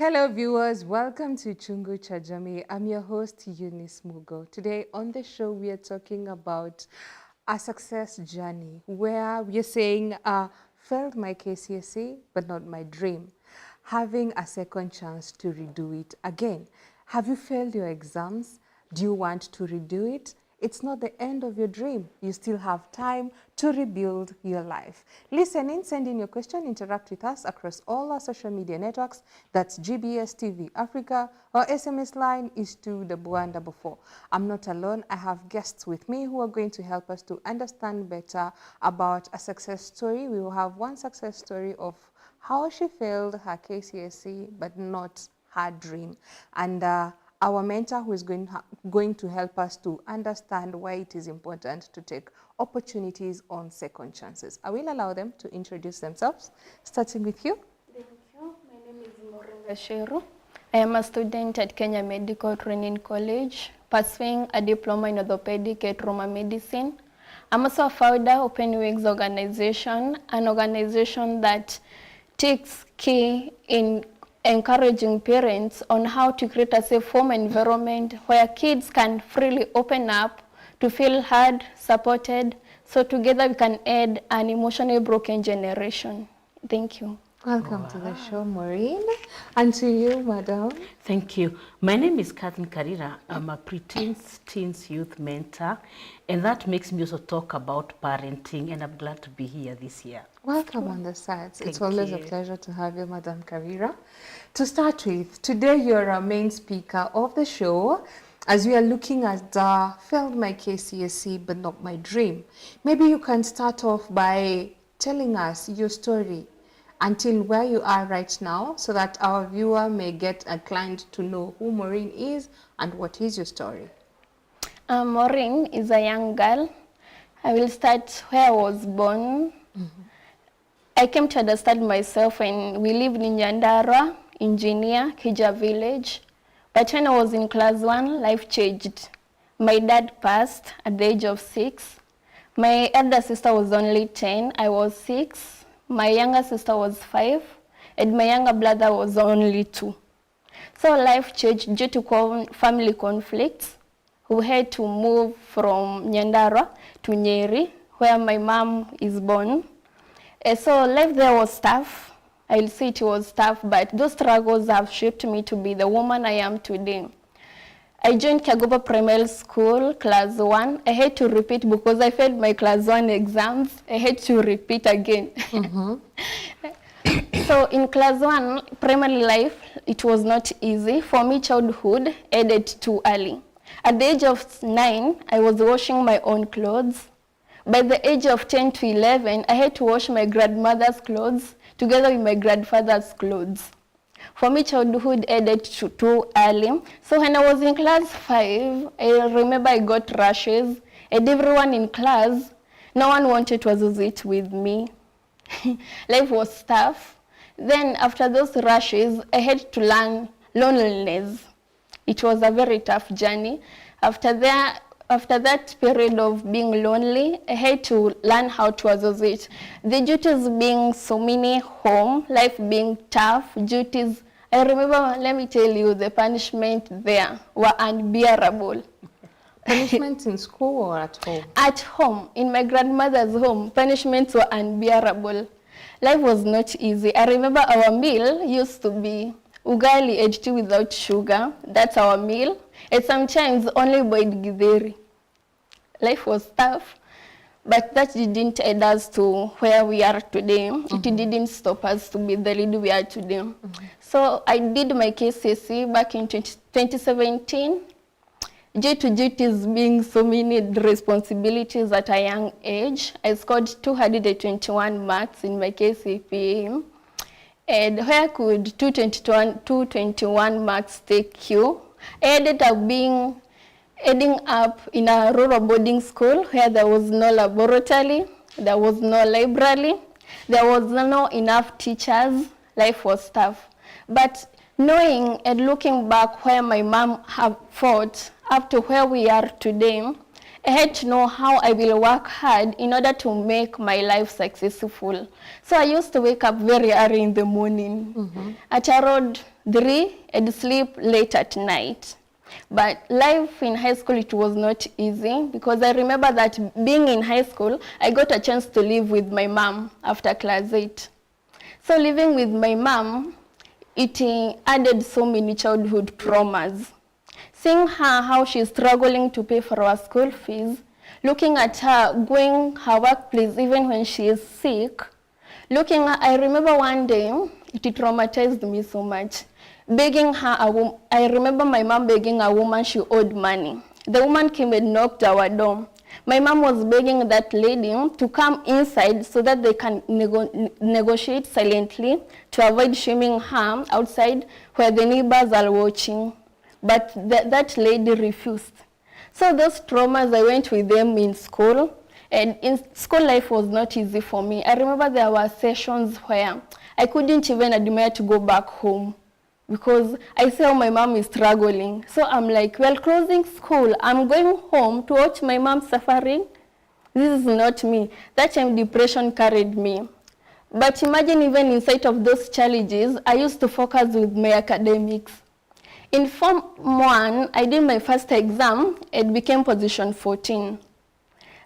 Hello viewers, welcome to Chungu cha Jamii. I'm your host Eunice Mugo. Today on the show we are talking about a success journey where we are saying failed my KCSE but not my dream. Having a second chance to redo it again. Have you failed your exams? Do you want to redo it? It's not the end of your dream. You still have time to rebuild your life. Listen in, send in your question, interact with us across all our social media networks. That's GBS TV Africa. Our SMS line is 21144. I'm not alone. I have guests with me who are going to help us to understand better about a success story. We will have one success story of how she failed her KCSE but not her dream. And our mentor who is going to help us to understand why it is important to take opportunities on second chances. I will allow them to introduce themselves, starting with you. Thank you. My name is Moringa Sheru. I am a student at Kenya Medical Training College, pursuing a diploma in orthopedic and trauma medicine. I'm also a founder of Open Wings Organization, an organization that takes key in encouraging parents on how to create a safe home environment where kids can freely open up to feel heard, supported, so together we can aid an emotionally broken generation. Thank you. Welcome to the show, Maureen. And to you, madam. Thank you. My name is Catherine Karira. I'm a preteens, teens, youth mentor, and that makes me also talk about parenting, and I'm glad to be here this year. Welcome on the sides. It's Thank always you. a pleasure to have you, Madam Karira. To start with, today you're our main speaker of the show as we are looking at failed my KCSE but not my dream. Maybe you can start off by telling us your story until where you are right now so that our viewer may get inclined to know who Maureen is and what is your story. Maureen is a young girl. I will start where I was born. I came to understand myself when we lived in Nyandarua, Engineer, Kija village. But when I was in class 1, life changed. My dad passed at the age of 6. My elder sister was only 10. I was 6. My younger sister was 5. And my younger brother was only 2. So life changed due to family conflicts. We had to move from Nyandarua to Nyeri, where my mom is born. So life there was tough. I'll say it was tough, but those struggles have shaped me to be the woman I am today. I joined Kagoba Primary School, class 1. I had to repeat because I failed my class 1 exams. I had to repeat again. So in class 1, primary life, it was not easy. For me, childhood ended too early. At the age of 9, I was washing my own clothes. By the age of 10 to 11, I had to wash my grandmother's clothes together with my grandfather's clothes. For me, childhood ended too early. So when I was in class 5, I remember I got rashes, and everyone in class, no one wanted to associate with me. Life was tough. Then after those rashes, I had to learn loneliness. It was a very tough journey. After that period of being lonely, I had to learn how to associate. The duties being so many home, life being tough, duties. I remember, let me tell you, the punishment there were unbearable. Punishments in school or at home? At home, in my grandmother's home, punishments were unbearable. Life was not easy. I remember our meal used to be ugali aged without sugar. That's our meal. And sometimes only boiled githeri. Life was tough, but that didn't aid us to where we are today. It didn't stop us to be the lead we are today. So I did my KCSE back in 2017. Due to duties being so many responsibilities at a young age, I scored 221 marks in my KCPE. And where could 221 marks take you? I ended up ending up in a rural boarding school where there was no laboratory, there was no library, there was no enough teachers. Life was tough. But knowing and looking back where my mom have fought up to where we are today, I had to know how I will work hard in order to make my life successful. So I used to wake up very early in the morning. At around 3, I'd sleep late at night. But life in high school, it was not easy because I remember that being in high school, I got a chance to live with my mom after class 8. So living with my mom, it added so many childhood traumas. Seeing her, how she's struggling to pay for our school fees, looking at her going her workplace even when she is sick, I remember one day, it traumatized me so much. Begging her, I remember my mom begging a woman she owed money. The woman came and knocked our door. My mom was begging that lady to come inside so that they can negotiate silently to avoid shaming her outside where the neighbors are watching. But that lady refused. So those traumas, I went with them in school. And in school life was not easy for me. I remember there were sessions where I couldn't even admire to go back home because I saw my mom is struggling. So I'm like, well, closing school, I'm going home to watch my mom suffering. This is not me. That time depression carried me. But imagine even in sight of those challenges, I used to focus with my academics. In Form 1, I did my first exam and became position 14.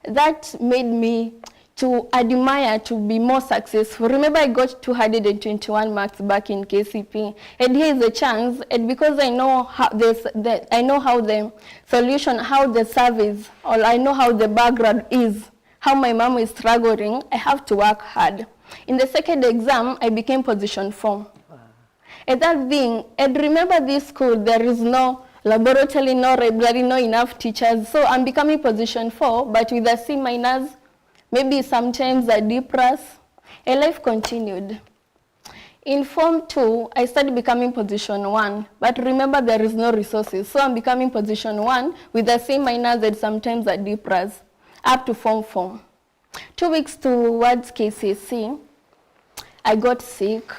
That made me to admire to be more successful. Remember, I got 221 marks back in KCSE, and here is a chance. And because I know how the solution, how the service, or I know how the background is, how my mom is struggling, I have to work hard. In the second exam, I became position 4. Wow. And that thing, and remember this school, there is no laboratory, no library, no enough teachers. So I'm becoming position 4, but with a C minus, maybe sometimes a D plus, and life continued. In Form 2, I started becoming position 1, but remember there is no resources. So I'm becoming position 1 with a C minus and sometimes a D plus, up to Form 4. 2 weeks towards KCSE, I got sick.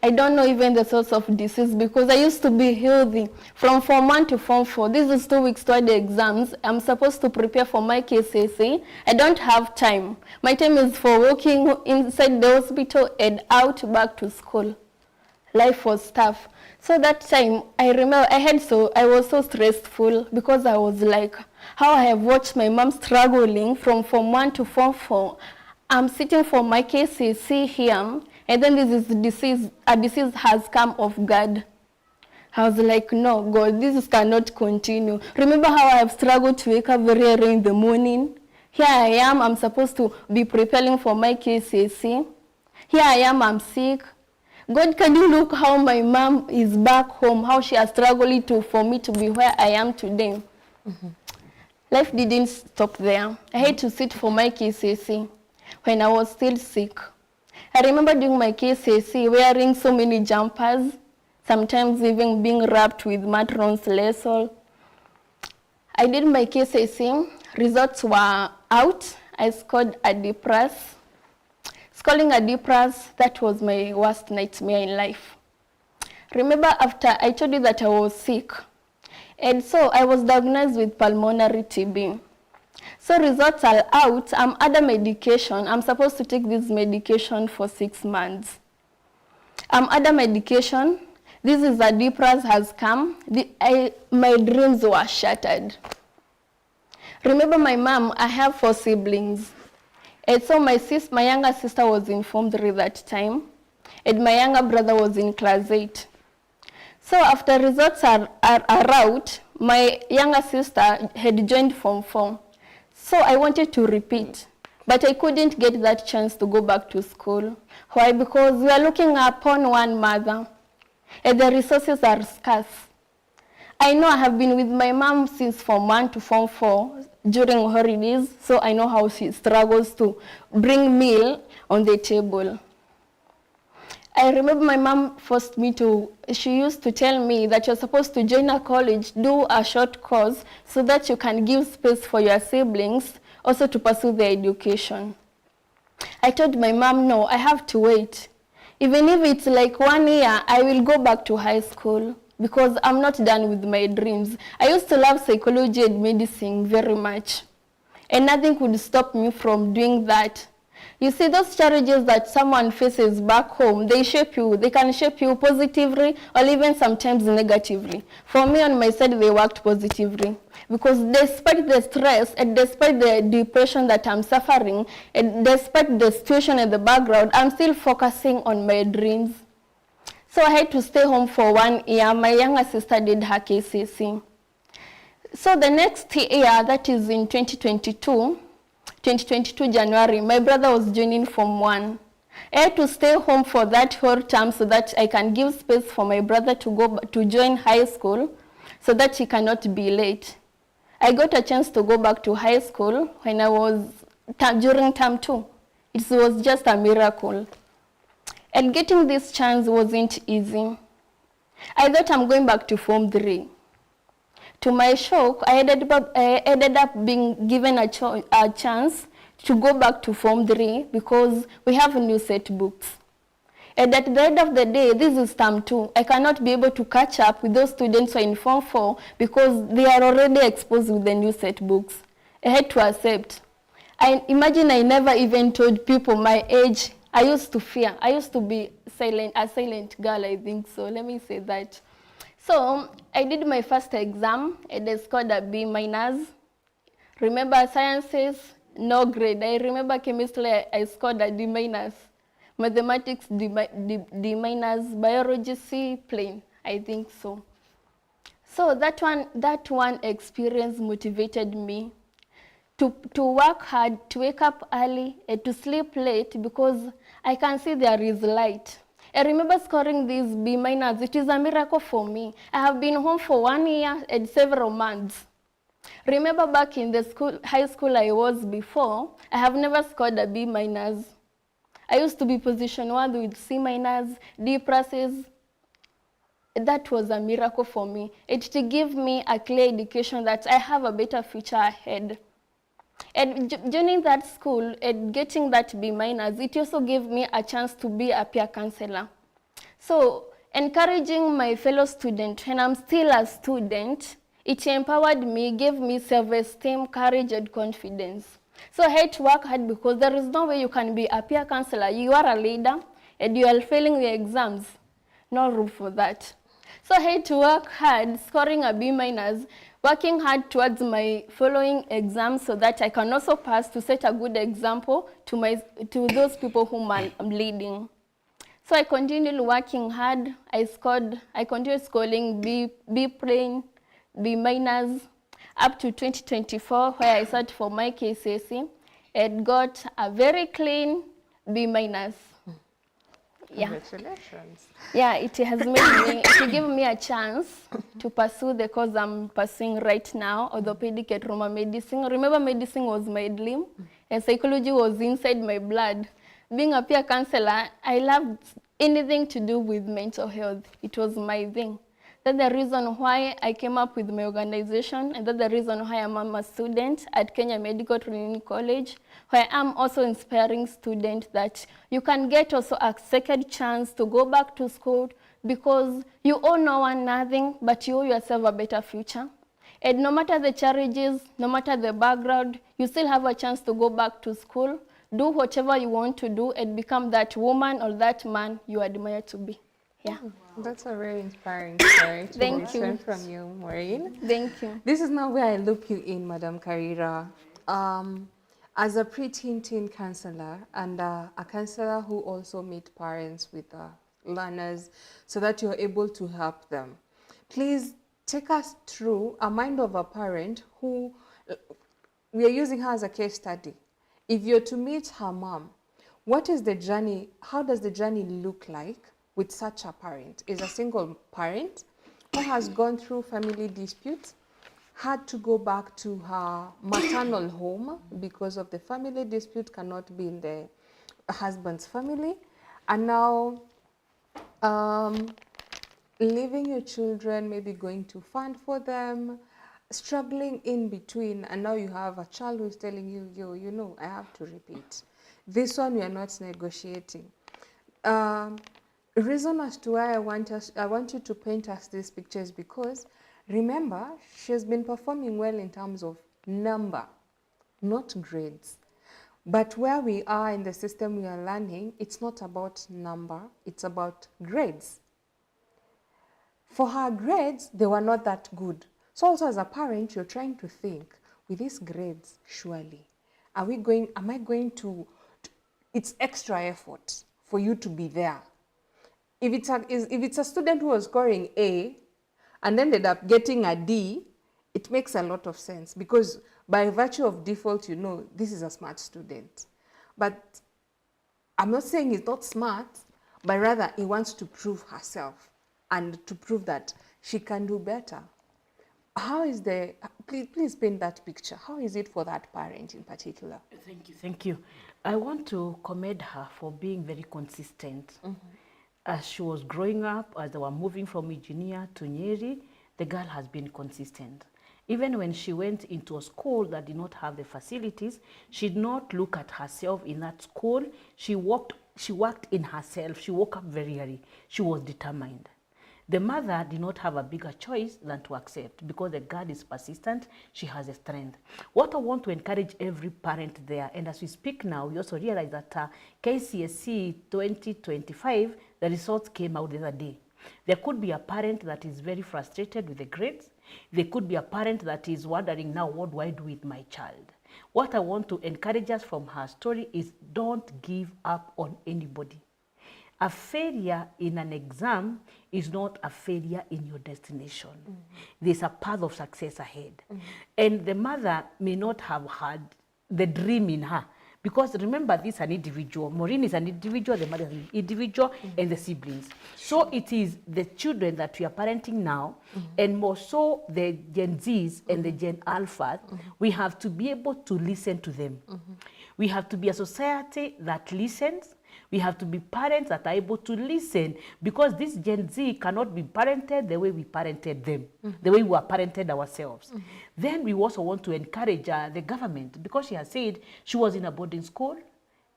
I don't know even the source of disease because I used to be healthy from Form 1 to Form 4. This is 2 weeks toward the exams. I'm supposed to prepare for my KCSE. I don't have time. My time is for walking inside the hospital and out back to school. Life was tough. So that time, I remember I was so stressful because I was like, how I have watched my mom struggling from Form 1 to Form 4. I'm sitting for my KCSE here. And then a disease has come off guard. I was like, no, God, this cannot continue. Remember how I have struggled to wake up very early in the morning? Here I am, I'm supposed to be preparing for my KCSE. Here I am, I'm sick. God, can you look how my mom is back home, how she has struggled for me to be where I am today? Life didn't stop there. I had to sit for my KCSE when I was still sick. I remember doing my KCSE wearing so many jumpers, sometimes even being wrapped with matrons lasso. I did my KCSE, results were out. I scored a D+. Scoring a D+, that was my worst nightmare in life. Remember after I told you that I was sick, and so I was diagnosed with pulmonary TB. So results are out, I'm under medication. I'm supposed to take this medication for 6 months. I'm under medication. This is a D+ has come. My dreams were shattered. Remember my mom, I have 4 siblings. And so my younger sister was in Form 3 that time. And my younger brother was in class 8. So after results are out, my younger sister had joined Form 4. So I wanted to repeat, but I couldn't get that chance to go back to school. Why? Because we are looking upon one mother, and the resources are scarce. I know I have been with my mom since Form 1 to Form 4 during holidays, so I know how she struggles to bring meal on the table. I remember my mom she used to tell me that you're supposed to join a college, do a short course so that you can give space for your siblings also to pursue their education. I told my mom, no, I have to wait. Even if it's like 1 year, I will go back to high school because I'm not done with my dreams. I used to love psychology and medicine very much. and nothing could stop me from doing that. You see, those challenges that someone faces back home, they shape you. They can shape you positively or even sometimes negatively. For me, on my side, they worked positively. Because despite the stress and despite the depression that I'm suffering, and despite the situation in the background, I'm still focusing on my dreams. So I had to stay home for 1 year. My younger sister did her KCSE. So the next year, that is in 2022 January, my brother was joining Form 1. I had to stay home for that whole term so that I can give space for my brother to go to join high school so that he cannot be late. I got a chance to go back to high school when I was during term 2. It was just a miracle. And getting this chance wasn't easy. I thought I'm going back to Form 3. To my shock, I ended up being given a chance to go back to Form 3 because we have new set books. And at the end of the day, this is term 2. I cannot be able to catch up with those students who are in Form 4 because they are already exposed with the new set books. I had to accept. Imagine I never even told people my age. I used to fear. I used to be a silent girl, I think so. Let me say that. So I did my first exam and I scored a B-. Remember sciences, no grade. I remember chemistry, I scored a D-. Mathematics, D-, biology, C, plain, I think so. So that one experience motivated me to work hard, to wake up early, and to sleep late because I can see there is light. I remember scoring these B-. It is a miracle for me. I have been home for 1 year and several months. Remember back in the high school I was before, I have never scored a B-. I used to be position 1 with C-, D+. That was a miracle for me. It gave me a clear indication that I have a better future ahead. And joining that school and getting that B-, it also gave me a chance to be a peer counselor. So encouraging my fellow student when I'm still a student, it empowered me, gave me self-esteem, courage, and confidence. So I had to work hard because there is no way you can be a peer counselor. You are a leader and you are failing the exams. No room for that. So I had to work hard, scoring a B-, working hard towards my following exams so that I can also pass to set a good example to those people whom I'm leading. So I continued working hard. I continued scoring B+, B-, up to 2024 where I sat for my KCSE and got a very clean B-. Yeah. Congratulations. Yeah, it has it gave me a chance to pursue the course I'm pursuing right now, orthopedic and trauma medicine. Remember, medicine was my dream, and psychology was inside my blood. Being a peer counselor, I loved anything to do with mental health. It was my thing. That's the reason why I came up with my organization, and that's the reason why I'm a student at Kenya Medical Training College, where I'm also inspiring students that you can get also a second chance to go back to school because you owe no one nothing, but you owe yourself a better future. And no matter the challenges, no matter the background, you still have a chance to go back to school, do whatever you want to do, and become that woman or that man you admire to be. Yeah. Wow. That's a very inspiring story to listen from you, Maureen. Thank you. This is now where I loop you in, Madam Karira. As a pre-teen counselor and a counselor who also meet parents with learners so that you're able to help them. Please take us through a mind of a parent who, we are using her as a case study. If you're to meet her mom, what is the journey, how does the journey look like with such a parent? Is a single parent who has gone through family disputes, had to go back to her maternal home because of the family dispute cannot be in the husband's family, and now leaving your children, maybe going to fund for them, struggling in between, and now you have a child who is telling you, you know, I have to repeat. This one we are not negotiating. Reason as to why I want you to paint us these pictures because remember, she has been performing well in terms of number. not grades. But where we are in the system we are learning, it's not about number, it's about grades. For her grades, they were not that good. So also as a parent, you're trying to think, with these grades, surely, am I going to, it's extra effort for you to be there. If it's a student who was scoring A and ended up getting a D, it makes a lot of sense because by virtue of default, you know, this is a smart student. But I'm not saying he's not smart, but rather he wants to prove herself and to prove that she can do better. How is please paint that picture. How is it for that parent in particular? Thank you, thank you. I want to commend her for being very consistent. As she was growing up, as they were moving from Virginia to Nyeri, the girl has been consistent. Even when she went into a school that did not have the facilities, she did not look at herself in that school. She worked in herself. She woke up very early. She was determined. The mother did not have a bigger choice than to accept because the girl is persistent, she has a strength. What I want to encourage every parent there, and as we speak now, we also realize that KCSE 2025, the results came out the other day. There could be a parent that is very frustrated with the grades. There could be a parent that is wondering now, what do I do with my child? What I want to encourage us from her story is don't give up on anybody. A failure in an exam is not a failure in your destination. There's a path of success ahead. And the mother may not have had the dream in her. Because remember, this is an individual. Maureen is an individual, the mother is an individual, and the siblings. So it is the children that we are parenting now, and more so the Gen Zs and the Gen Alphas, we have to be able to listen to them. We have to be a society that listens. We have to be parents that are able to listen, because this Gen Z cannot be parented the way we parented them, the way we were parented ourselves. Then we also want to encourage the government, because she has said she was in a boarding school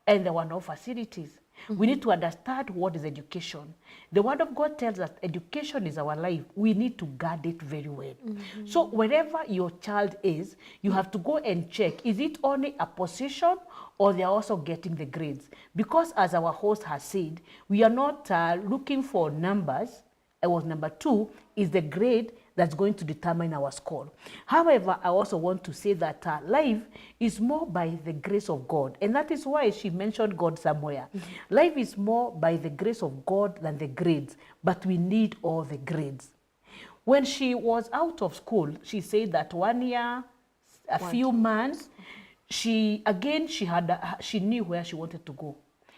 and there were no facilities. We need to understand what is education. The Word of God tells us education is our life. We need to guard it very well. So wherever your child is, you have to go and check, is it only a position or they are also getting the grades? Because as our host has said, we are not looking for numbers. It was number 2 is the grade that's going to determine our score. However, I also want to say that life is more by the grace of God. And that is why she mentioned God somewhere. Life is more by the grace of God than the grades, but we need all the grades. When she was out of school, she said that 1 year, a few months, she knew where she wanted to go.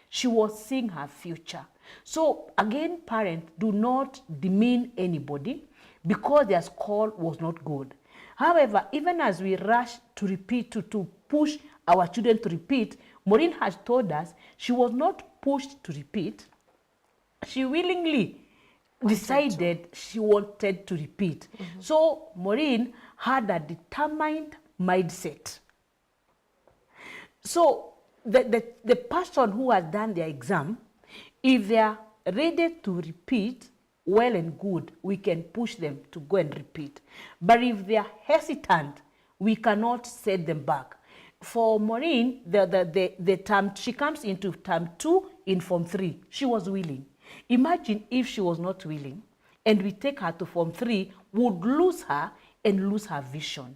She was seeing her future. So again, parents, do not demean anybody because their score was not good. However, even as we rush to repeat, to push our children to repeat, Maureen has told us she was not pushed to repeat. She willingly decided she wanted to repeat. So Maureen had a determined mindset. So the person who has done their exam, if they are ready to repeat, well and good, we can push them to go and repeat. But if they are hesitant, we cannot set them back. For Maureen, the term, she comes into term 2 in form 3. She was willing. Imagine if she was not willing and we take her to form 3, would lose her and lose her vision.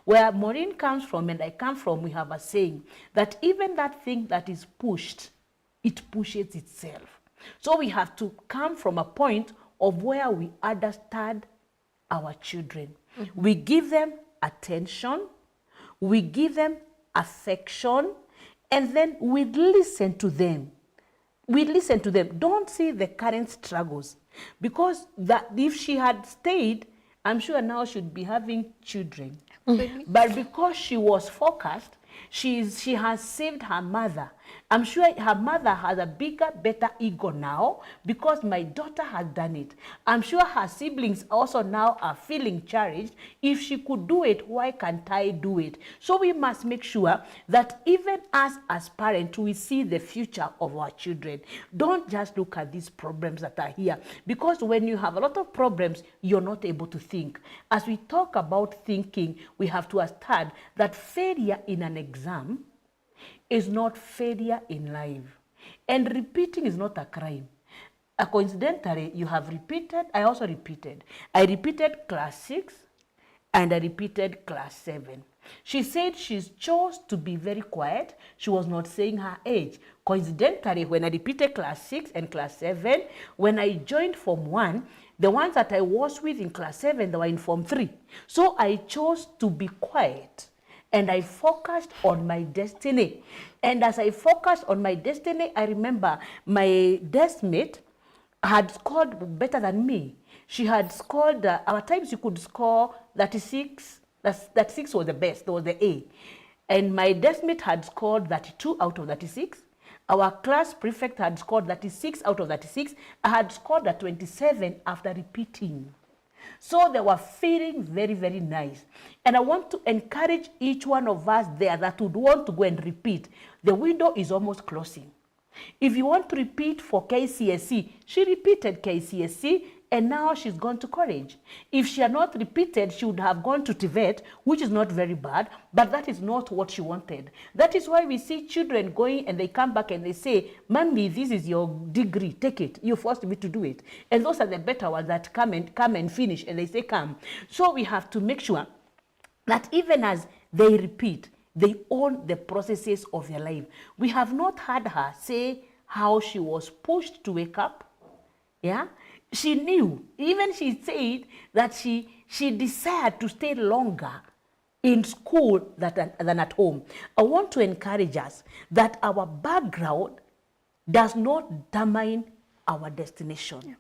Where Maureen comes from and I come from, we have a saying that even that thing that is pushed, it pushes itself. So we have to come from a point of where we understand our children. We give them attention, we give them affection, and then we listen to them. We listen to them. Don't see the current struggles, because that if she had stayed, I'm sure now she'd be having children. But because she was focused, she has saved her mother. I'm sure her mother has a bigger, better ego now because my daughter has done it. I'm sure her siblings also now are feeling cherished. If she could do it, why can't I do it? So we must make sure that even us as parents, we see the future of our children. Don't just look at these problems that are here, because when you have a lot of problems, you're not able to think. As we talk about thinking, we have to understand that failure in an exam is not failure in life. And repeating is not a crime. Coincidentally, you have repeated, I also repeated. I repeated class 6 and I repeated class 7. She said she chose to be very quiet. She was not saying her age. Coincidentally, when I repeated class 6 and class 7, when I joined Form 1, the ones that I was with in class 7, they were in Form 3. So I chose to be quiet and I focused on my destiny. And as I focused on my destiny, I remember my deskmate had scored better than me. She had scored, our times you could score 36. That 6 was the best, that was the A. And my deskmate had scored 32 out of 36. Our class prefect had scored 36 out of 36. I had scored a 27 after repeating. So they were feeling very, very nice. And I want to encourage each one of us there that would want to go and repeat. The window is almost closing. If you want to repeat for KCSE, she repeated KCSE, and now she's gone to college. If she had not repeated, she would have gone to TVET, which is not very bad, but that is not what she wanted. That is why we see children going and they come back and they say, Mommy, this is your degree, take it. You forced me to do it. And those are the better ones that come and finish, and they say, come. So we have to make sure that even as they repeat, they own the processes of their life. We have not heard her say how she was pushed to wake up. Yeah, she knew. Even she said that she desired to stay longer in school than at home. I want to encourage us that our background does not determine our destination. Yeah.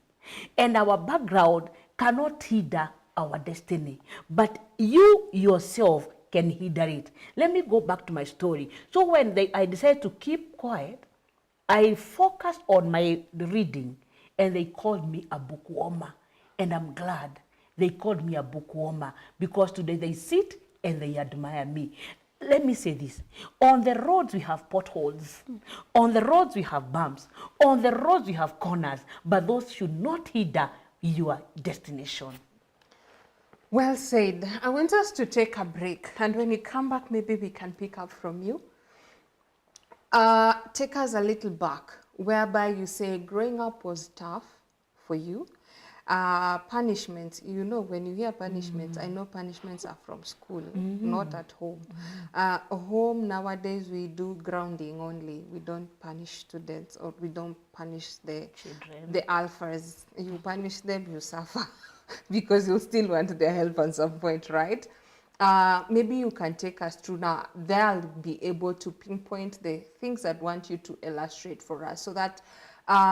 And our background cannot hinder our destiny. But you yourself can hinder it. Let me go back to my story. So when I decided to keep quiet, I focused on my reading, and they called me a bookwormer. And I'm glad they called me a bookwormer, because today they sit and they admire me. Let me say this. On the roads, we have potholes. On the roads, we have bumps. On the roads, we have corners. But those should not hinder your destination. Well said. I want us to take a break, and when we come back, maybe we can pick up from you. Take us a little back, whereby you say growing up was tough for you. Punishments, you know, when you hear punishments, I know punishments are from school, not at home. Home nowadays, we do grounding only. We don't punish students, or we don't punish the children, the alphas. You punish them, you suffer. Because you still want their help at some point, right? Maybe you can take us through now. They'll be able to pinpoint the things that want you to illustrate for us, so that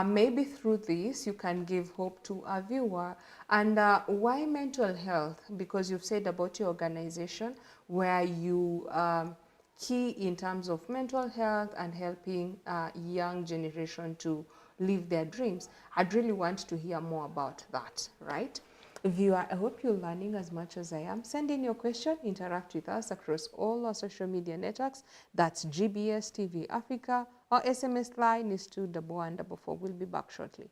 maybe through this you can give hope to a viewer. And why mental health? Because you've said about your organization where you key in terms of mental health and helping young generation to live their dreams. I'd really want to hear more about that, right? Viewer, I hope you're learning as much as I am. Send in your question, interact with us across all our social media networks. That's GBS TV Africa. Our SMS line is 21144. We'll be back shortly.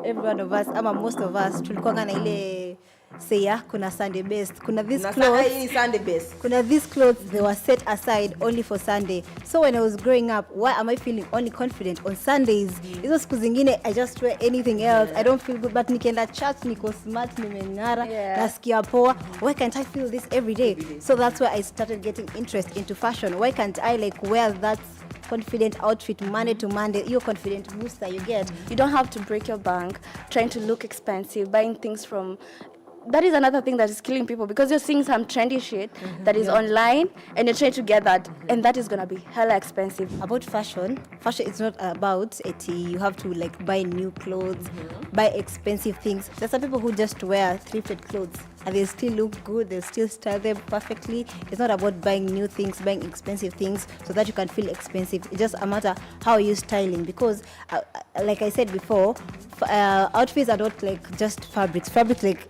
Every one of us, ama most of us, tulikuwa na ile say kuna Sunday best. Kuna these clothes, Sunday best. Kuna these clothes, they were set aside only for Sunday. So when I was growing up, why am I feeling only confident on Sundays? Hizo siku zingine I just wear anything else. I don't feel good, but nikienda church niko smart, nimeng'ara, nasikia poa. Why can't I feel this every day? So that's why I started getting interest into fashion. Why can't I like wear that confident outfit Monday to Monday? Your confident booster you get. You don't have to break your bank trying to look expensive, buying things from that is another thing that is killing people, because you're seeing some trendy shit that is online and you're trying to get that, and that is gonna be hella expensive. About fashion is not about you have to like buy new clothes, buy expensive things. There's some people who just wear thrifted clothes and they still look good, they still style them perfectly. It's not about buying new things, buying expensive things so that you can feel expensive. It's just a matter how you're styling, because like I said before, outfits are not like just fabrics. Fabrics, like,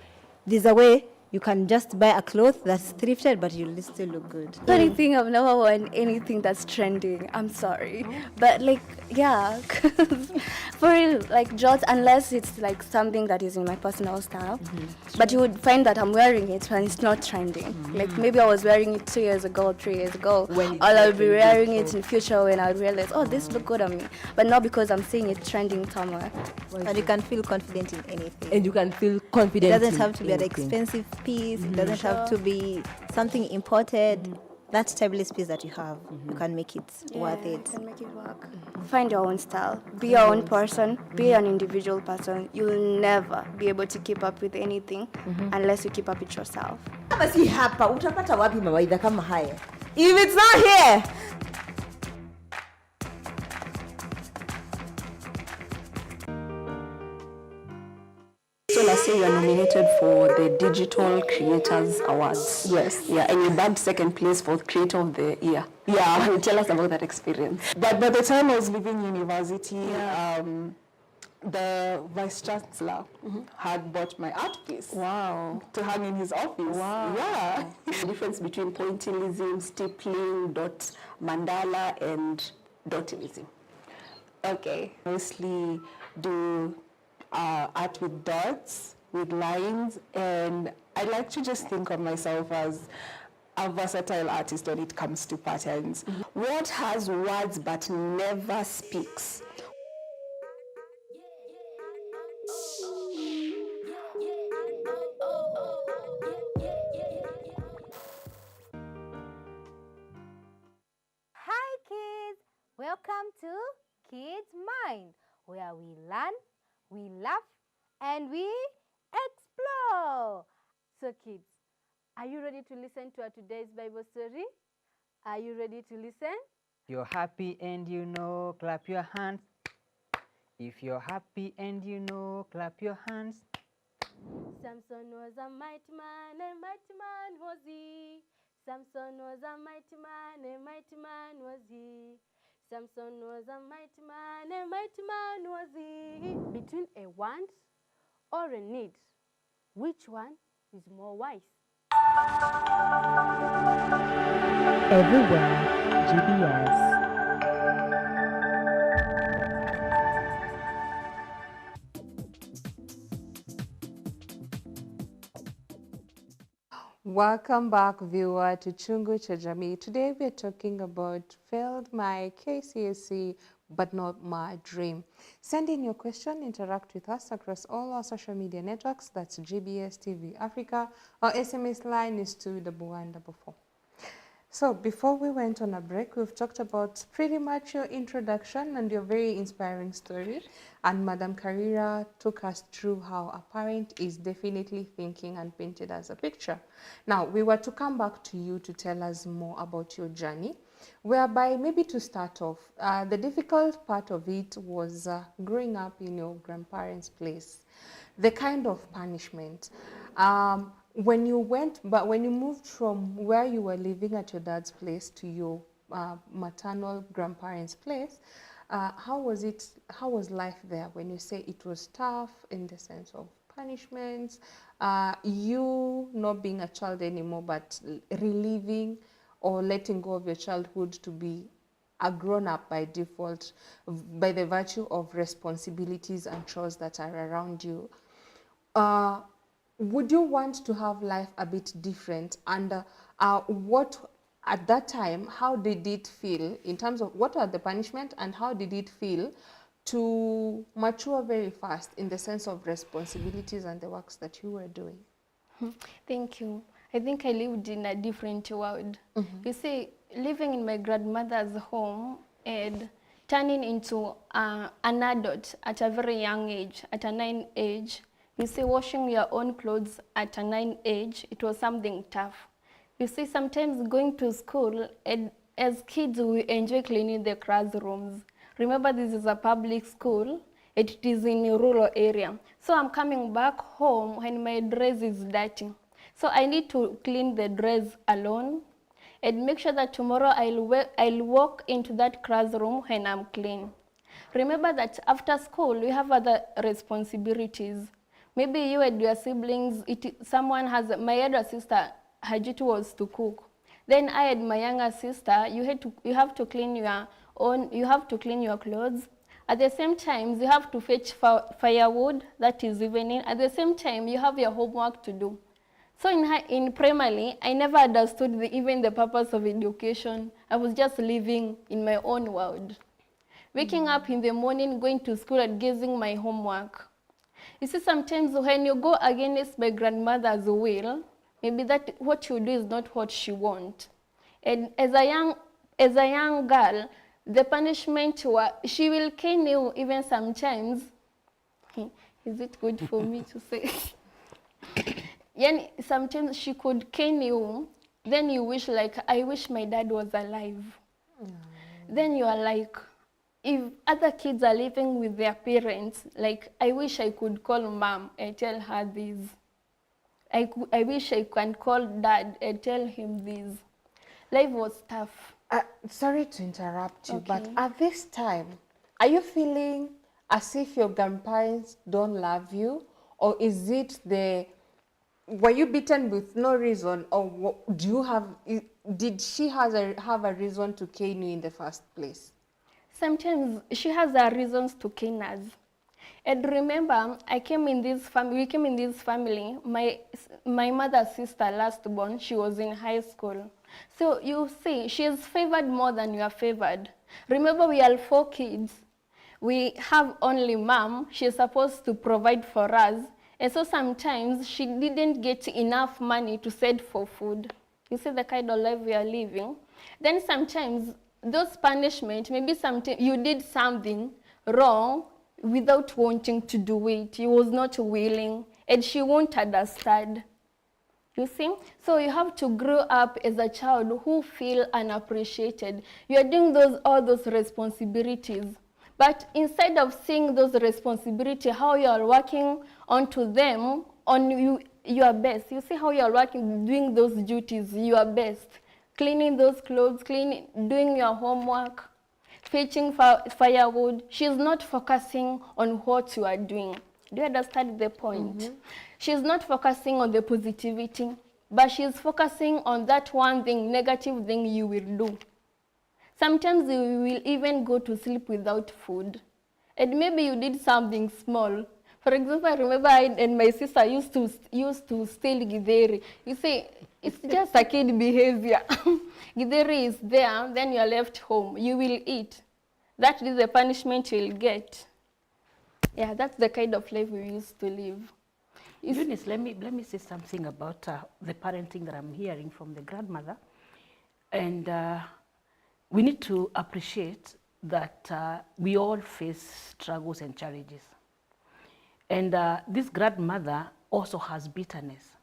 there's a way you can just buy a cloth that's thrifted, but you'll still look good. Funny thing, I've never worn anything that's trending. I'm sorry. But like, yeah, 'cause for real, like jorts, unless it's like something that is in my personal style. But you would find that I'm wearing it when it's not trending. Like maybe I was wearing it 2 years ago, 3 years ago. Or I'll be wearing it in future when I realize, oh, this look good on me. But not because I'm seeing it trending somewhere. And you can feel confident in anything. And you can feel confident. It doesn't have to be an anything. expensive piece. It doesn't have to be something imported. That timeless piece that you have, you can make it worth Yeah, it. can make it work. Find your own style. Be your own person. Be an individual person. You'll never be able to keep up with anything unless you keep up with yourself. Kama si hapa utapata wapi mawaidha kama haya? If it's not here. So let's say you are nominated for the Digital Creators Awards. Yes. Yeah, and you bagged second place for Creator of the Year. Yeah, tell us about that experience. But by the time I was leaving university, the vice chancellor had bought my art piece. Wow. To hang in his office. Wow. Yeah. The difference between pointillism, stippling, dot mandala, and dotilism. Okay. Mostly do art with dots, with lines, and I like to just think of myself as a versatile artist when it comes to patterns. What has words but never speaks? Hi kids! Welcome to Kids Mind, where we learn, we laugh, and we explore. So kids, are you ready to listen to our today's Bible story? Are you ready to listen? You're happy and you know, clap your hands. If you're happy and you know, clap your hands. Samson was a mighty man, a mighty man was he. Samson was a mighty man, a mighty man was he. Samson was a mighty man, a mighty man was he. Between a want or a need, which one is more wise? Everywhere, GBS. Welcome back, viewer, to Chungu cha Jamii. Today we're talking about failed my KCSE, but not my dream. Send in your question, interact with us across all our social media networks. That's GBS TV Africa. Our SMS line is 21144. So before we went on a break, we've talked about pretty much your introduction and your very inspiring story. And Madam Karira took us through how a parent is definitely thinking and painted as a picture. Now, we were to come back to you to tell us more about your journey, whereby maybe to start off, the difficult part of it was growing up in your grandparents' place, the kind of punishment. When you moved from where you were living at your dad's place to your maternal grandparents' place, how was life there? When you say it was tough in the sense of punishments, you not being a child anymore, but reliving or letting go of your childhood to be a grown-up by default, by the virtue of responsibilities and chores that are around you. Would you want to have life a bit different? And what, at that time, how did it feel in terms of what are the punishment and how did it feel to mature very fast in the sense of responsibilities and the works that you were doing? Thank you. I think I lived in a different world. You see, living in my grandmother's home and turning into an adult at a very young age, at a 9 age, You see, washing your own clothes at a 9 age, it was something tough. You see, sometimes going to school, and as kids, we enjoy cleaning the classrooms. Remember, this is a public school. It is in a rural area. So I'm coming back home when my dress is dirty. So I need to clean the dress alone and make sure that tomorrow I'll walk into that classroom when I'm clean. Remember that after school, we have other responsibilities. Maybe you and your siblings, my elder sister, her duty was to cook. Then I and my younger sister, you have to clean your clothes. At the same time, you have to fetch firewood, that is evening. At the same time, you have your homework to do. So in primary, I never understood even the purpose of education. I was just living in my own world. Waking up in the morning, going to school and getting my homework. You see, sometimes when you go against my grandmother's will, maybe that what you do is not what she wants. And as a young girl, the punishment she will cane you even sometimes. Is it good for me to say? Sometimes she could cane you, then you wish like, I wish my dad was alive. Then you are like, if other kids are living with their parents, like, I wish I could call mom and tell her this. I wish I can call dad and tell him this. Life was tough. Sorry to interrupt you, Okay. but at this time, are you feeling as if your grandparents don't love you? Or is it were you beaten with no reason? Or did she have a reason to cane you in the first place? Sometimes she has her reasons to cane us. And remember, we came in this family. My mother's sister, last born, she was in high school. So you see, she is favored more than you are favored. Remember, we are 4 kids. We have only mom. She is supposed to provide for us. And so sometimes she didn't get enough money to send for food. You see the kind of life we are living. Then sometimes those punishments, maybe sometimes you did something wrong without wanting to do it. You was not willing, and she won't understand. You see? So you have to grow up as a child who feel unappreciated. You are doing all those responsibilities. But instead of seeing those responsibilities, how you are working onto them, on your best. You see how you are working, doing those duties, your best. Cleaning those clothes, doing your homework, fetching firewood. She's not focusing on what you are doing. Do you understand the point? Mm-hmm. She's not focusing on the positivity, but she's focusing on that one thing, negative thing you will do. Sometimes you will even go to sleep without food. And maybe you did something small. For example, I remember I and my sister used to steal githeri. You see, it's just a kid behavior. Githeri is there, then you are left home. You will eat. That is the punishment you'll get. Yeah, that's the kind of life we used to live. Eunice, let me say something about the parenting that I'm hearing from the grandmother. And we need to appreciate that we all face struggles and challenges. And this grandmother also has bitterness,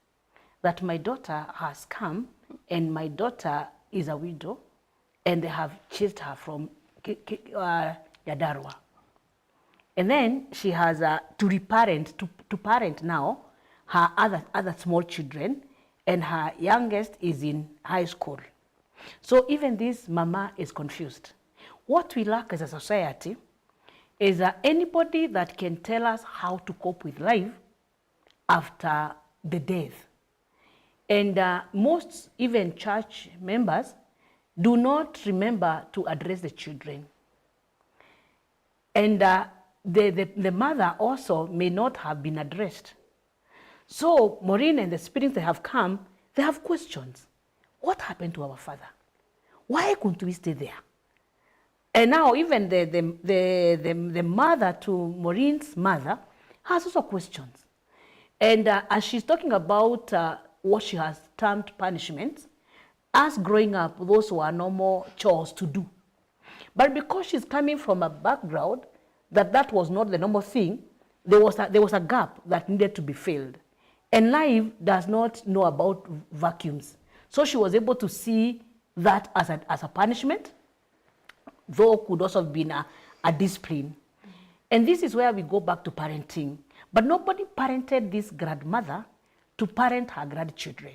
that my daughter has come and my daughter is a widow and they have chased her from Yadarwa. And then she has to parent now her other small children, and her youngest is in high school. So even this mama is confused. What we lack as a society is anybody that can tell us how to cope with life after the death. And most even church members do not remember to address the children. And the mother also may not have been addressed. So Maureen and the spirits that have come, they have questions. What happened to our father? Why couldn't we stay there? And now even the mother to Maureen's mother has also questions. And as she's talking about what she has termed punishments, us growing up, those were normal chores to do. But because she's coming from a background that was not the normal thing, there was a gap that needed to be filled. And life does not know about vacuums. So she was able to see that as a punishment, though could also have been a discipline. And this is where we go back to parenting. But nobody parented this grandmother to parent her grandchildren.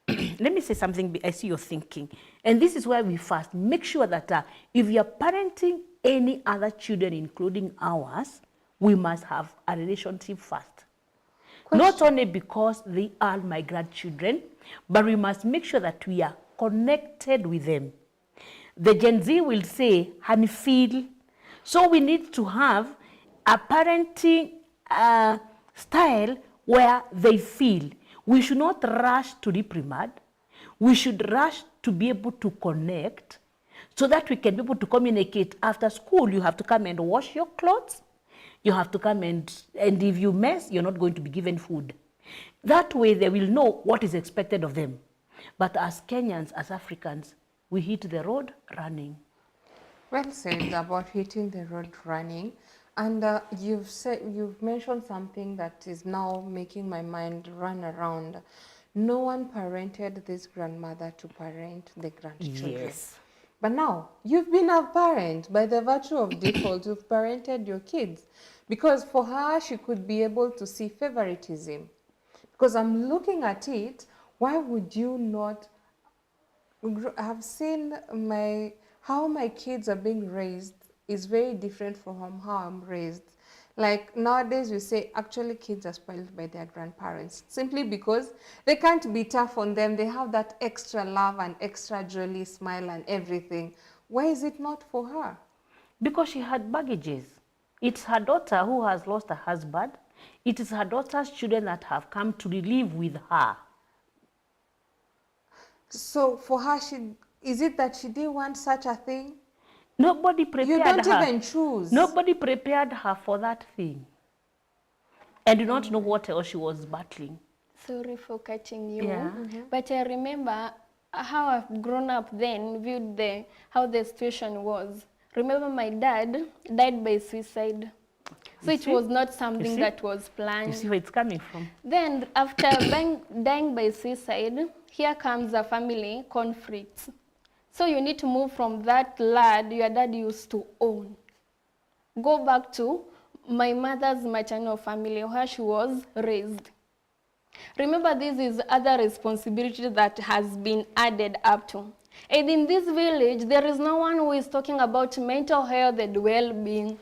Let me say something, I see you're thinking. And this is where we first make sure that if you're parenting any other children, including ours, we must have a relationship first. Not only because they are my grandchildren, but we must make sure that we are connected with them. The Gen Z will say, honey, feel. So we need to have a parenting style where they feel. We should not rush to reprimand. We should rush to be able to connect so that we can be able to communicate. After school, you have to come and wash your clothes. You have to come and if you mess, you're not going to be given food. That way they will know what is expected of them. But as Kenyans, as Africans, we hit the road running. Well said about hitting the road running. And you've mentioned something that is now making my mind run around. No one parented this grandmother to parent the grandchildren. Yes. But now, you've been a parent. By the virtue of default, you've parented your kids. Because for her, she could be able to see favoritism. Because I'm looking at it, why would you not have seen how my kids are being raised is very different from how I'm raised. Like nowadays we say actually kids are spoiled by their grandparents simply because they can't be tough on them. They have that extra love and extra jolly smile and everything. Why is it not for her? Because she had baggages. It's her daughter who has lost her husband. It is her daughter's children that have come to live with her. So for her, is it that she didn't want such a thing? Nobody prepared her. You don't even choose. Nobody prepared her for that thing. I do not know what else she was battling. Sorry for catching you. Yeah. But I remember how I've grown up then, viewed how the situation was. Remember my dad died by suicide. So it was not something that was planned. You see where it's coming from. Then after dying by suicide, here comes a family conflict. So you need to move from that land your dad used to own. Go back to my mother's maternal family where she was raised. Remember, this is other responsibility that has been added up to. And in this village, there is no one who is talking about mental health and well-being.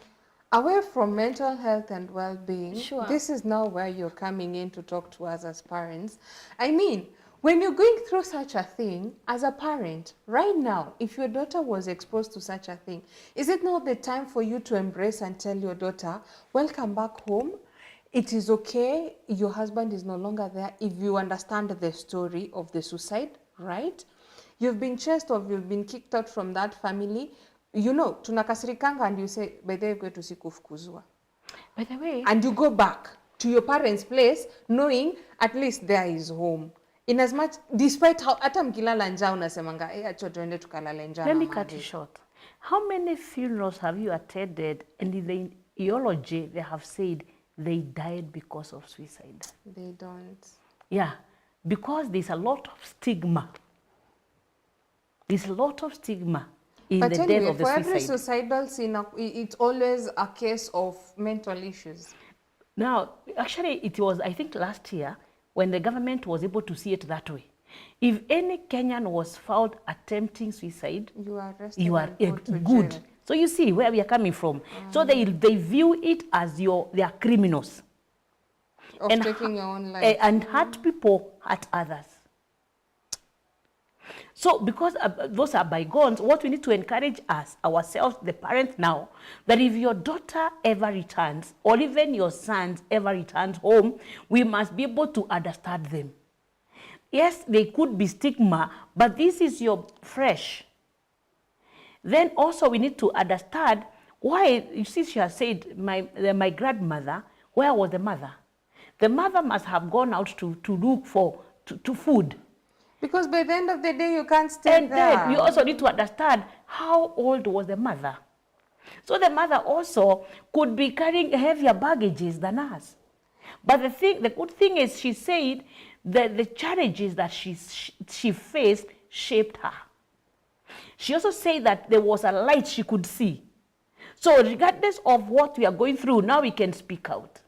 Away from mental health and well-being, Sure. This is now where you're coming in to talk to us as parents. I mean, when you're going through such a thing, as a parent, right now, if your daughter was exposed to such a thing, is it not the time for you to embrace and tell your daughter, welcome back home, it is okay, your husband is no longer there, if you understand the story of the suicide, right? You've been chased or you've been kicked out from that family, you know, tunakasirikanga, and you say, by the way, go to sikufukuzwa. By the way. And you go back to your parents' place, knowing at least there is home. In as much, despite how hata mkilala njaa unasemanga acha tuende tukalale njaa. Let me cut you short. How many funerals have you attended and in the eulogy they have said they died because of suicide? They don't. Yeah, because there's a lot of stigma. There's a lot of stigma in but the anyway, death of the for suicide. every suicidal scene, it's always a case of mental issues. Now, actually, it was, I think, last year when the government was able to see it that way. If any Kenyan was found attempting suicide, you are arrested. You are and put to good. jail. So you see where we are coming from. So they view it as they are criminals. Of and taking your own life. And hurt people, hurt others. So because those are bygones, what we need to encourage ourselves, the parents now, that if your daughter ever returns, or even your son ever returns home, we must be able to understand them. Yes, they could be stigma, but this is your fresh. Then also we need to understand why, you see, she has said, my grandmother, where was the mother? The mother must have gone out to look for food. Because by the end of the day, you can't stay and there. Then you also need to understand how old was the mother. So the mother also could be carrying heavier baggages than us. But the good thing is, she said that the challenges that she faced shaped her. She also said that there was a light she could see. So regardless of what we are going through, now we can speak out.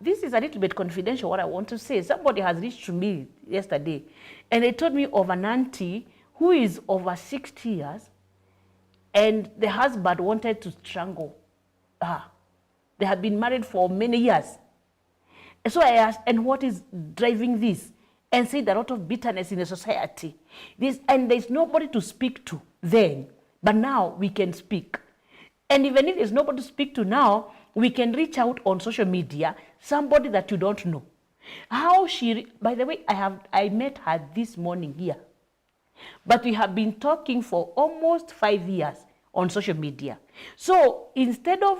This is a little bit confidential, what I want to say. Somebody has reached to me yesterday, and they told me of an auntie who is over 60 years, and the husband wanted to strangle her. They have been married for many years. And so I asked, and what is driving this? And said a lot of bitterness in the society. And there's nobody to speak to then, but now we can speak. And even if there's nobody to speak to now, we can reach out on social media, somebody that you don't know. By the way, I met her this morning here. But we have been talking for almost 5 years on social media. So instead of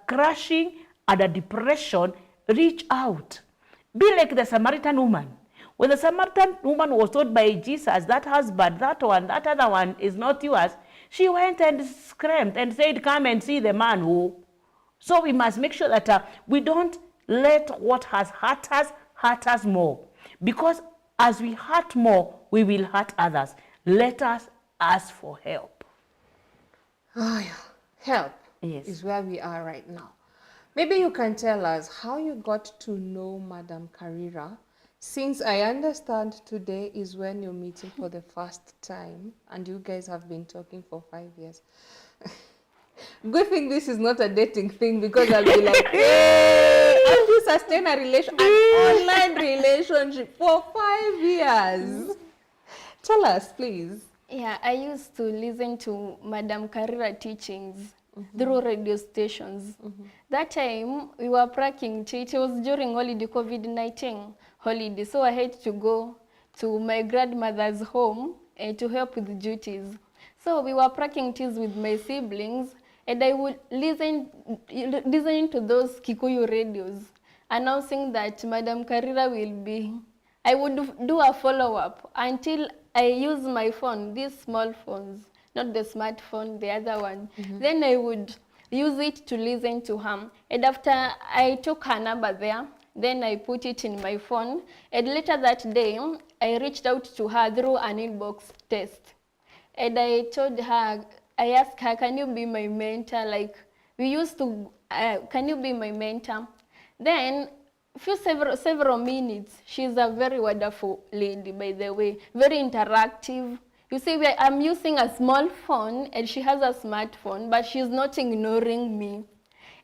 crashing under depression, reach out. Be like the Samaritan woman. When the Samaritan woman was told by Jesus, that husband, that one, that other one is not yours, she went and screamed and said, come and see the man who. So we must make sure that we don't let what has hurt us more. Because as we hurt more, we will hurt others. Let us ask for help. Oh, yeah. Help is where we are right now. Maybe you can tell us how you got to know Madam Karira, since I understand today is when you're meeting for the first time and you guys have been talking for 5 years. Good thing this is not a dating thing, because I'll be like, hey, how do you sustain an online relationship for 5 years? Tell us, please. Yeah, I used to listen to Madam Karira teachings through radio stations. That time, we were practicing it. It was during holiday, COVID-19 holiday. So I had to go to my grandmother's home to help with the duties. So we were practicing with my siblings, and I would listen to those Kikuyu radios announcing that Madam Karira will be. I would do a follow-up until I use my phone, these small phones, not the smartphone, the other one. Then I would use it to listen to her. And after I took her number there, then I put it in my phone. And later that day, I reached out to her through an inbox test. And I told her, I asked her, can you be my mentor? Like, we used to, can you be my mentor? Then, several minutes, she's a very wonderful lady, by the way, very interactive. You see, I'm using a small phone, and she has a smartphone, but she's not ignoring me.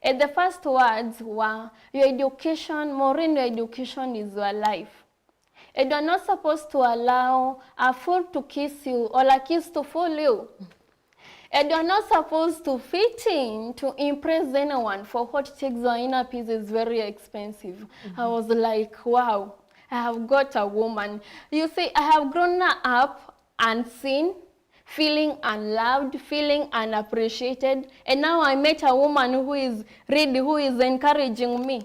And the first words were, your education, Maureen, your education is your life. And you're not supposed to allow a fool to kiss you or a kiss to fool you. And you're not supposed to fit in to impress anyone, for what takes your inner peace is very expensive. I was like, wow, I have got a woman. You see, I have grown up unseen, feeling unloved, feeling unappreciated. And now I met a woman who is ready, who is encouraging me.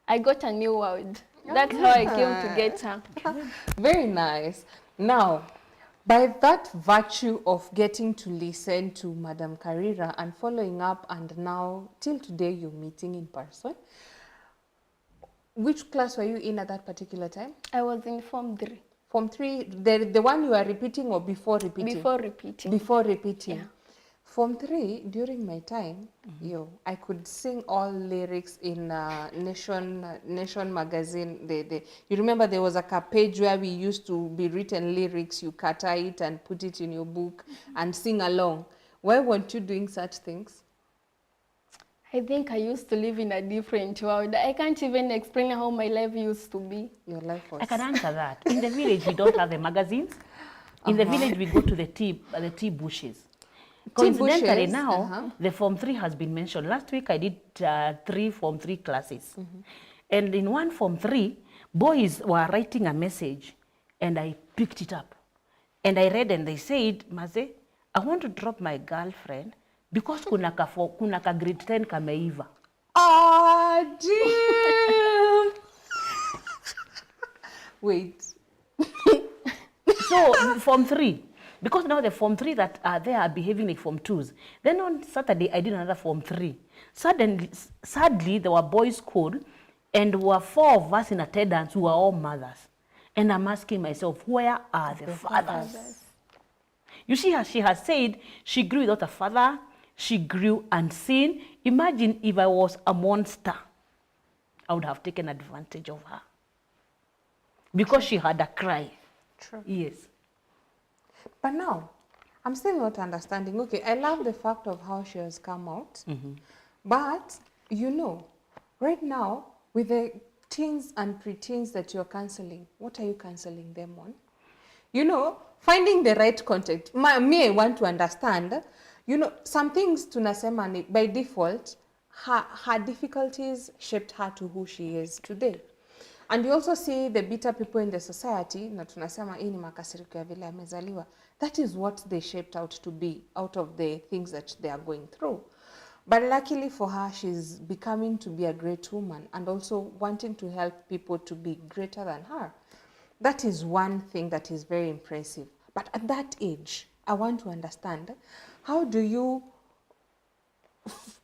I got a new world. That's how I came to get her. Very nice. Now, by that virtue of getting to listen to Madam Karira and following up, and now till today you're meeting in person, which class were you in at that particular time? I was in Form 3. Form 3, the one you are repeating or before repeating? Before repeating. Before repeating. Yeah. Form 3, during my time, I could sing all lyrics in Nation magazine. You remember there was a page where we used to be written lyrics, you cut it and put it in your book and sing along. Why weren't you doing such things? I think I used to live in a different world. I can't even explain how my life used to be. Your life was... I can answer that. In the village, we don't have the magazines. In the village, we go to the tea bushes. Coincidentally now, the Form 3 has been mentioned. Last week I did 3 Form 3 classes. And in one Form 3, boys were writing a message and I picked it up. And I read and they said, Maze, I want to drop my girlfriend because kuna ka grade 10 kameiva. Ah, damn! Wait. So, Form 3. Because now the Form 3 that are there are behaving like Form 2s. Then on Saturday, I did another Form 3. Sadly, there were boys' school, and there were 4 of us in attendance who were all mothers. And I'm asking myself, where are the fathers? You see, as she has said, she grew without a father. She grew unseen. Imagine if I was a monster, I would have taken advantage of her. Because she had a cry. True. Yes. But now, I'm still not understanding. Okay, I love the fact of how she has come out. But, you know, right now, with the teens and preteens that you're counseling, what are you counseling them on? You know, finding the right content. Me, I want to understand, you know, some things tunasema ni by default, her difficulties shaped her to who she is today. And you also see the bitter people in the society, na tunasema hii ni makasiriko ya vile amezaliwa. That is what they shaped out to be, out of the things that they are going through. But luckily for her, she's becoming to be a great woman and also wanting to help people to be greater than her. That is one thing that is very impressive. But at that age, I want to understand, how do you,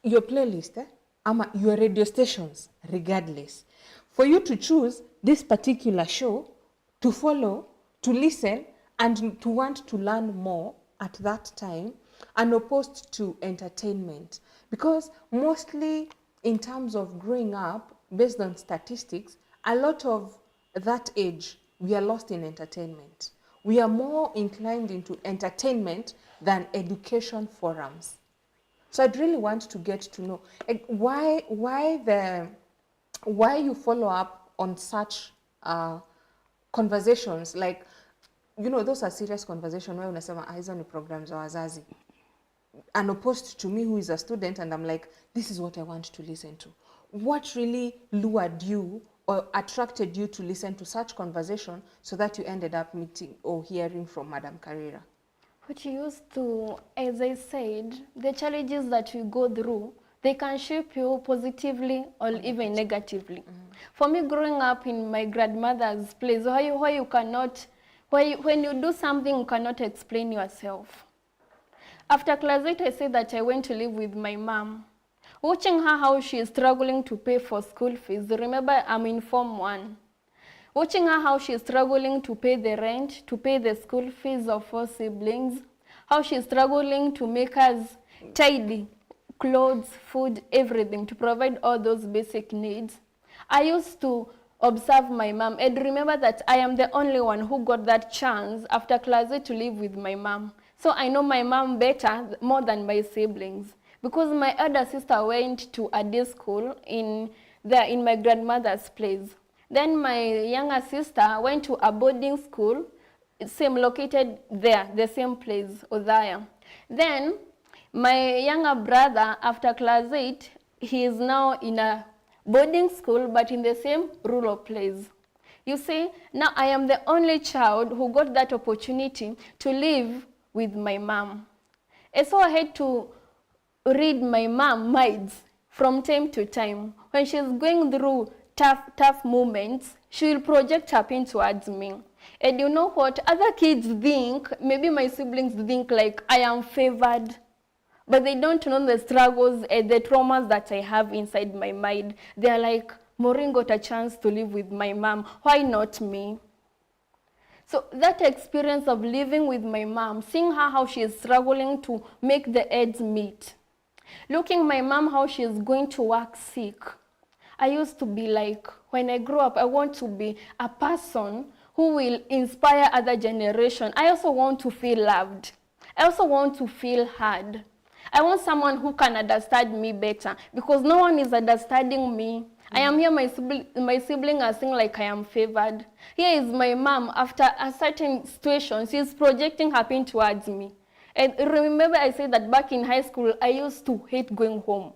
your playlist, your radio stations, regardless, for you to choose this particular show, to follow, to listen, and to want to learn more at that time, and opposed to entertainment. Because mostly in terms of growing up, based on statistics, a lot of that age, we are lost in entertainment. We are more inclined into entertainment than education forums. So I'd really want to get to know why you follow up on such conversations. Like, you know, those are serious conversations where unasema hizo ni programs za wazazi. And opposed to me who is a student, and I'm like, this is what I want to listen to. What really lured you or attracted you to listen to such conversation so that you ended up meeting or hearing from Madam Karira? What you used to, as I said, the challenges that we go through, they can shape you positively or even negatively. For me, growing up in my grandmother's place, when you do something, you cannot explain yourself. After class 8, I said that I went to live with my mom. Watching her how she is struggling to pay for school fees. Remember, I'm in Form 1. Watching her how she is struggling to pay the rent, to pay the school fees of 4 siblings. How she is struggling to make us tidy, clothes, food, everything, to provide all those basic needs. I used to observe my mom and remember that I am the only one who got that chance after class 8 to live with my mom. So I know my mom better, more than my siblings. Because my elder sister went to a day school in my grandmother's place. Then my younger sister went to a boarding school, same located there, the same place, Odhaya. Then my younger brother, after class 8, he is now in a boarding school, but in the same rural place. You see, now I am the only child who got that opportunity to live with my mom. And so I had to read my mom minds from time to time. When she's going through tough moments, she will project her pain towards me. And you know what? Other kids think, maybe my siblings think like I am favored, but they don't know the struggles and the traumas that I have inside my mind. They're like, Maureen got a chance to live with my mom. Why not me? So that experience of living with my mom, seeing her how she is struggling to make the ends meet, looking my mom how she is going to work sick, I used to be like, when I grow up, I want to be a person who will inspire other generation. I also want to feel loved. I also want to feel heard. I want someone who can understand me better because no one is understanding me. I am here, my sibling are saying like I am favored. Here is my mom, after a certain situation, she is projecting her pain towards me. And remember I said that back in high school, I used to hate going home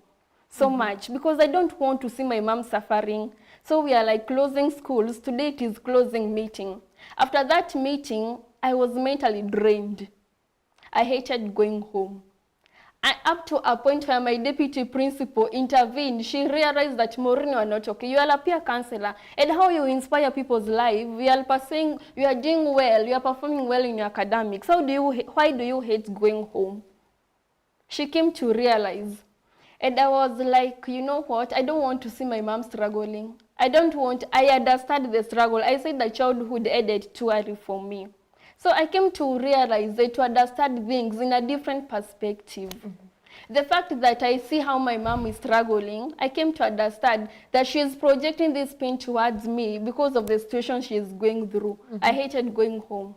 so much because I don't want to see my mom suffering. So we are like closing schools. Today it is closing meeting. After that meeting, I was mentally drained. I hated going home. Up to a point where my deputy principal intervened, she realized that Maureen, you are not okay. You are a peer counselor. And how you inspire people's life, you are pursuing, you are doing well, you are performing well in your academics. Why do you hate going home? She came to realize. And I was like, you know what? I don't want to see my mom struggling. I understand the struggle. I said the childhood ended too early for me. So I came to realize that to understand things in a different perspective. The fact that I see how my mom is struggling, I came to understand that she is projecting this pain towards me because of the situation she is going through. I hated going home.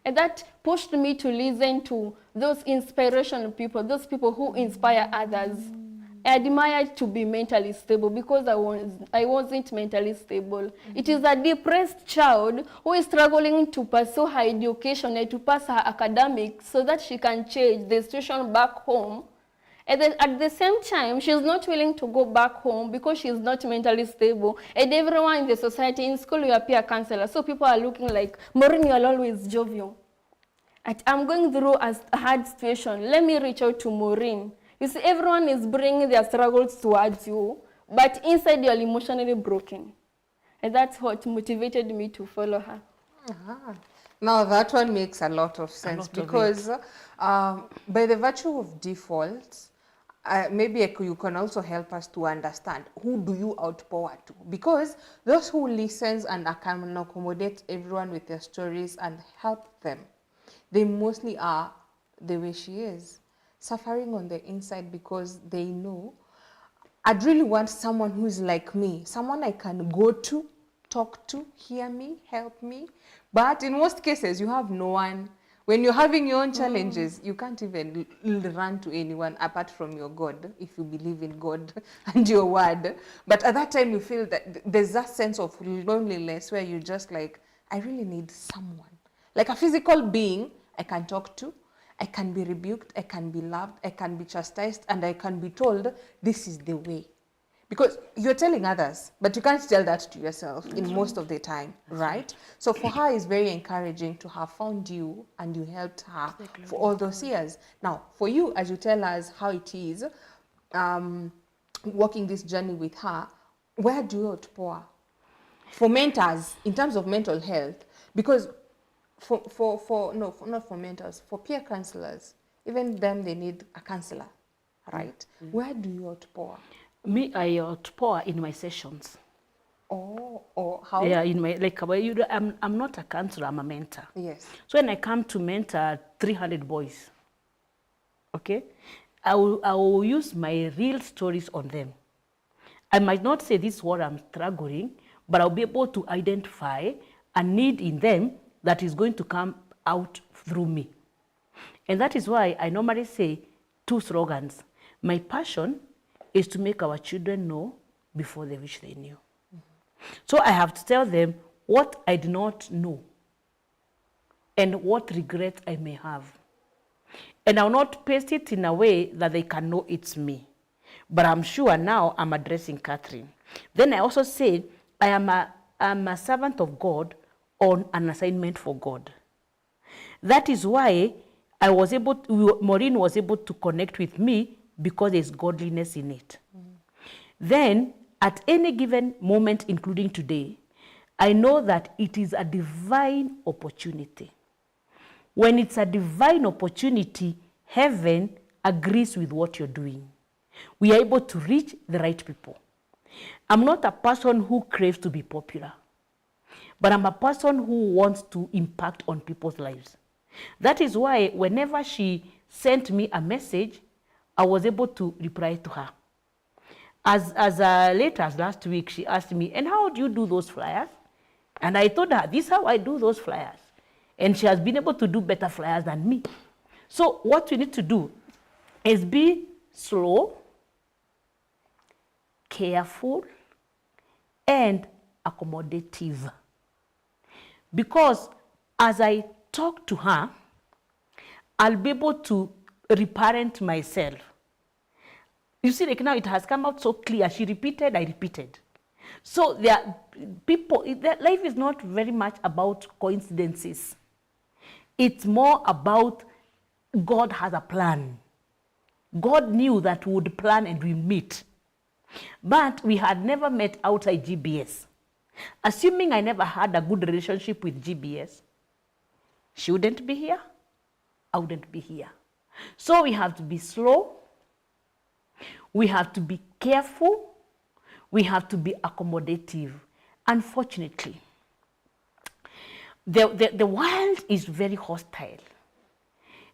And that pushed me to listen to those inspirational people, those people who inspire others. I admired to be mentally stable because I wasn't mentally stable. It is a depressed child who is struggling to pursue her education and to pass her academics so that she can change the situation back home. And then at the same time, she's not willing to go back home because she's not mentally stable. And everyone in the society, in school, you appear a counselor. So people are looking like, Maureen, you're always jovial. I'm going through a hard situation. Let me reach out to Maureen. You see, everyone is bringing their struggles towards you, but inside you're emotionally broken. And that's what motivated me to follow her. Now that one makes a lot of sense because by the virtue of default, maybe you can also help us to understand who do you outpour to, because those who listens and can accommodate everyone with their stories and help them, they mostly are the way she is, suffering on the inside because they know, I'd really want someone who's like me, someone I can go to, talk to, hear me, help me. But in most cases, you have no one. When you're having your own challenges, you can't even run to anyone apart from your God, if you believe in God and your word. But at that time, you feel that there's that sense of loneliness where you're just like, I really need someone. Like a physical being I can talk to, I can be rebuked, I can be loved, I can be chastised, and I can be told, this is the way. Because you're telling others, but you can't tell that to yourself in most of the time, right? So for her, it's very encouraging to have found you and you helped her for all those years. Now, for you, as you tell us how it is, walking this journey with her, where do you outpour? For mentors, in terms of mental health, because not for mentors, for peer counselors, even them, they need a counselor, right? Where do you outpour? Me, I outpour in my sessions. Oh, how? Yeah, in my, like, I'm not a counselor, I'm a mentor. Yes. So when I come to mentor 300 boys, okay, I will use my real stories on them. I might not say this is what I'm struggling, but I'll be able to identify a need in them that is going to come out through me. And that is why I normally say 2 slogans. My passion is to make our children know before they wish they knew. So I have to tell them what I do not know and what regret I may have. And I'll not paste it in a way that they can know it's me. But I'm sure now I'm addressing Catherine. Then I also say I'm a servant of God on an assignment for God. That is why Maureen was able to connect with me, because there's godliness in it. Then, at any given moment, including today, I know that it is a divine opportunity. When it's a divine opportunity, heaven agrees with what you're doing. We are able to reach the right people. I'm not a person who craves to be popular, but I'm a person who wants to impact on people's lives. That is why whenever she sent me a message, I was able to reply to her. As late as last week, she asked me, and how do you do those flyers? And I told her, this is how I do those flyers. And she has been able to do better flyers than me. So what we need to do is be slow, careful, and accommodative. Because as I talk to her, I'll be able to reparent myself. You see, like now it has come out so clear. She repeated, I repeated. So there are people, life is not very much about coincidences. It's more about God has a plan. God knew that we would plan and we meet. But we had never met outside GBS. Assuming I never had a good relationship with GBS, she wouldn't be here, I wouldn't be here. So we have to be slow, we have to be careful, we have to be accommodative. Unfortunately, the world is very hostile.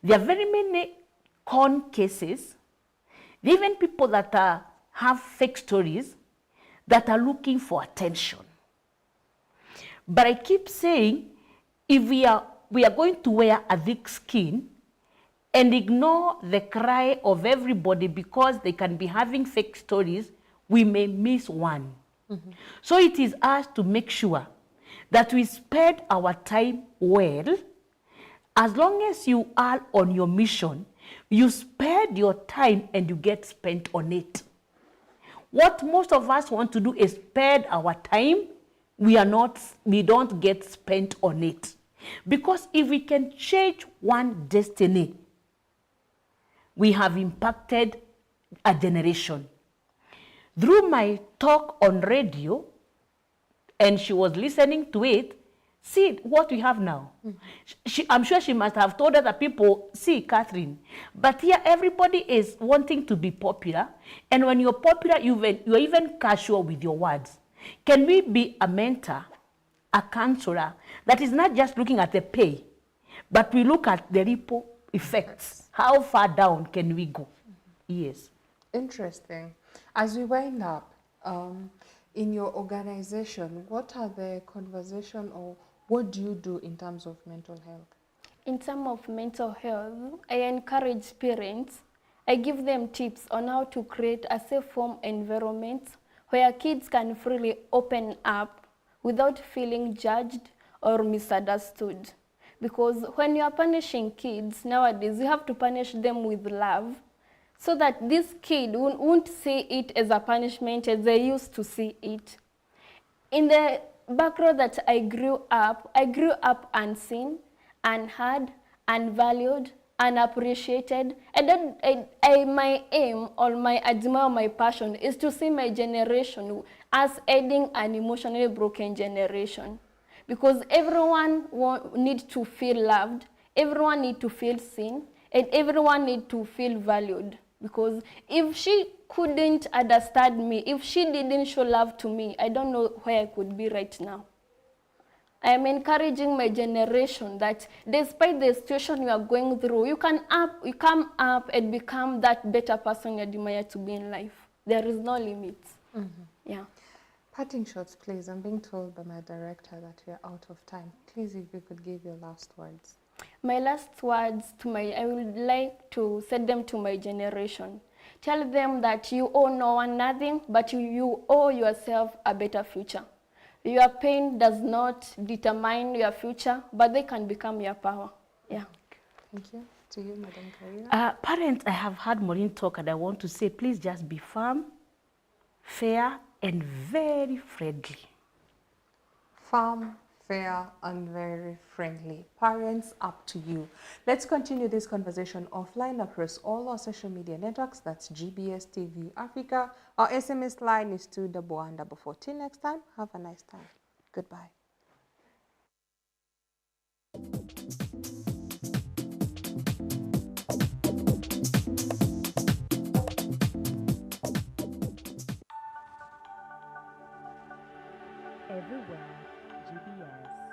There are very many con cases, even people that have fake stories that are looking for attention. But I keep saying, if we are going to wear a thick skin and ignore the cry of everybody because they can be having fake stories, we may miss one. So it is us to make sure that we spend our time well. As long as you are on your mission, you spend your time and you get spent on it. What most of us want to do is spend our time, we don't get spent on it. Because if we can change one destiny, we have impacted a generation. Through my talk on radio, and she was listening to it, see what we have now. I'm sure she must have told other people, see, Catherine, but here everybody is wanting to be popular, and when you're popular, you're even casual with your words. Can we be a mentor, a counselor, that is not just looking at the pay, but we look at the ripple effects? How far down can we go? Yes. Interesting. As we wind up, in your organization, what are the conversation or what do you do in terms of mental health? In terms of mental health, I encourage parents. I give them tips on how to create a safe home environment where kids can freely open up without feeling judged or misunderstood. Because when you are punishing kids nowadays, you have to punish them with love so that this kid won't see it as a punishment as they used to see it. In the background that I grew up unseen, unheard, unvalued, unappreciated. And my aim or my admire, my passion is to see my generation as aiding an emotionally broken generation. Because everyone needs to feel loved, everyone needs to feel seen, and everyone needs to feel valued. Because if she couldn't understand me, if she didn't show love to me, I don't know where I could be right now. I am encouraging my generation that despite the situation you are going through, you come up and become that better person you admire to be in life. There is no limits. Yeah. Parting shots, please. I'm being told by my director that we are out of time. Please, if you could give your last words. My last words I would like to send them to my generation. Tell them that you owe no one nothing, but you owe yourself a better future. Your pain does not determine your future, but they can become your power. Yeah. Thank you. To you, Madam Karina. Parents, I have heard Maureen talk, and I want to say, please just be firm, fair, and very friendly. Firm, fair, and very friendly. Parents, up to you. Let's continue this conversation offline across all our social media networks. That's GBS TV Africa. Our SMS line is 21144. Till next time, have a nice time. Goodbye. Everywhere, GBS.